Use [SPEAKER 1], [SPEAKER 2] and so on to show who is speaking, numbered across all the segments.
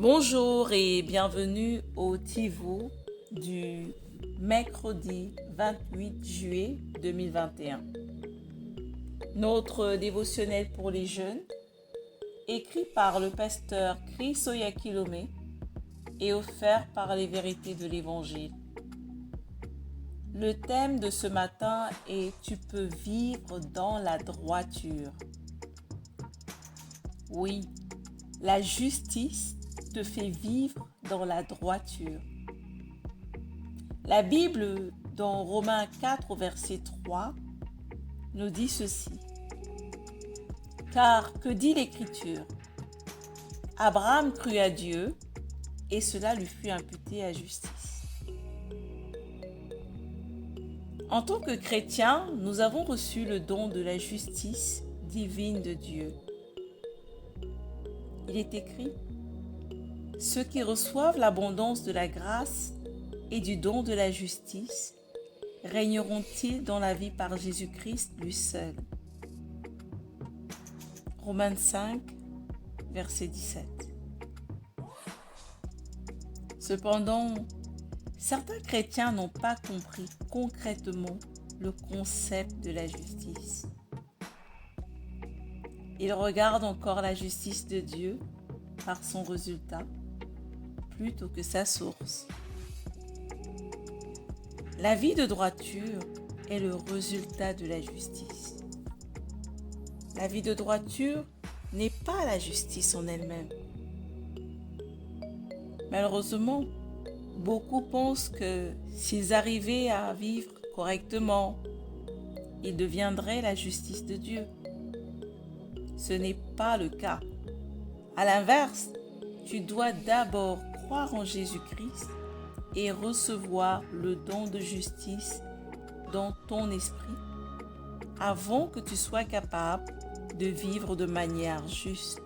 [SPEAKER 1] Bonjour et bienvenue au TiVo du mercredi 28 juillet 2021. Notre dévotionnel pour les jeunes, écrit par le pasteur Chris Oyakilome et offert par les vérités de l'Évangile. Le thème de ce matin est « Tu peux vivre dans la droiture ». Oui, la justice te fait vivre dans la droiture. La Bible, dans Romains 4, verset 3, nous dit ceci. Car que dit l'Écriture? Abraham crut à Dieu et cela lui fut imputé à justice. En tant que chrétiens, nous avons reçu le don de la justice divine de Dieu. Il est écrit: ceux qui reçoivent l'abondance de la grâce et du don de la justice régneront-ils dans la vie par Jésus-Christ lui seul. Romains 5, verset 17. Cependant, certains chrétiens n'ont pas compris concrètement le concept de la justice. Ils regardent encore la justice de Dieu par son résultat plutôt que sa source. La vie de droiture est le résultat de la justice. La vie de droiture n'est pas la justice en elle-même. Malheureusement, beaucoup pensent que s'ils arrivaient à vivre correctement, ils deviendraient la justice de Dieu. Ce n'est pas le cas. À l'inverse, tu dois d'abord croire en Jésus-Christ et recevoir le don de justice dans ton esprit avant que tu sois capable de vivre de manière juste.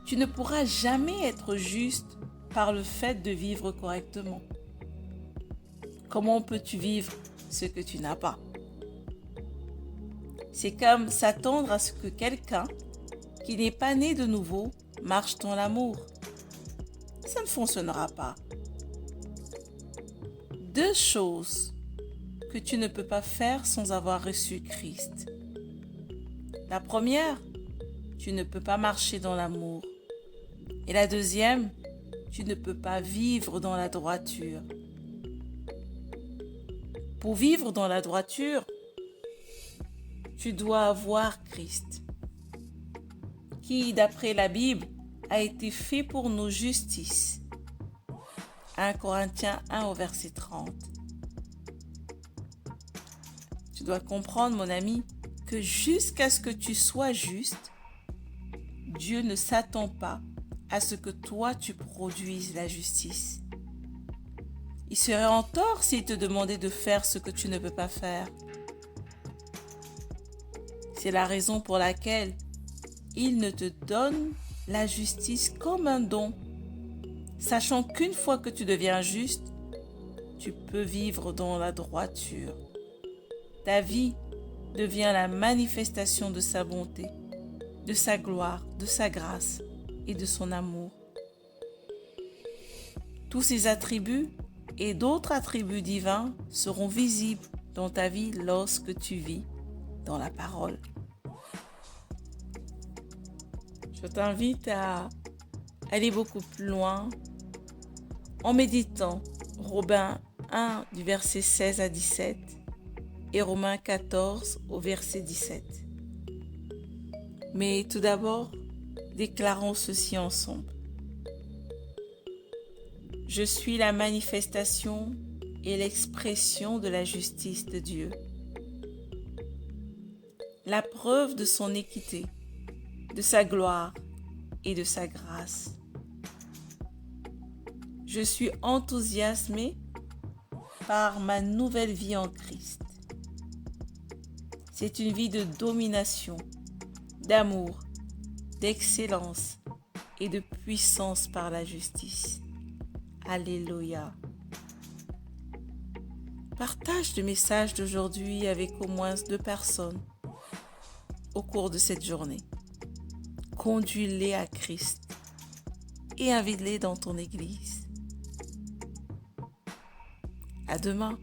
[SPEAKER 1] Tu ne pourras jamais être juste par le fait de vivre correctement. Comment peux-tu vivre ce que tu n'as pas? C'est comme s'attendre à ce que quelqu'un qui n'est pas né de nouveau marche dans l'amour. Ça ne fonctionnera pas. Deux choses que tu ne peux pas faire sans avoir reçu Christ. La première, tu ne peux pas marcher dans l'amour. Et la deuxième, tu ne peux pas vivre dans la droiture. Pour vivre dans la droiture, tu dois avoir Christ, qui, d'après la Bible, a été fait pour nos justices. 1 Corinthiens 1 au verset 30. Tu dois comprendre, mon ami, que jusqu'à ce que tu sois juste, Dieu ne s'attend pas à ce que toi tu produises la justice. Il serait en tort s'il te demandait de faire ce que tu ne peux pas faire. C'est la raison pour laquelle il ne te donne la justice comme un don, sachant qu'une fois que tu deviens juste, tu peux vivre dans la droiture. Ta vie devient la manifestation de sa bonté, de sa gloire, de sa grâce et de son amour. Tous ces attributs et d'autres attributs divins seront visibles dans ta vie lorsque tu vis dans la parole. Je t'invite à aller beaucoup plus loin en méditant Romains 1 du verset 16 à 17 et Romains 14 au verset 17. Mais tout d'abord, déclarons ceci ensemble. Je suis la manifestation et l'expression de la justice de Dieu, la preuve de son équité, de sa gloire et de sa grâce. Je suis enthousiasmé par ma nouvelle vie en Christ. C'est une vie de domination, d'amour, d'excellence et de puissance par la justice. Alléluia. Partage le message d'aujourd'hui avec au moins 2 personnes au cours de cette journée. conduis-les à Christ et invite-les dans ton église. À demain.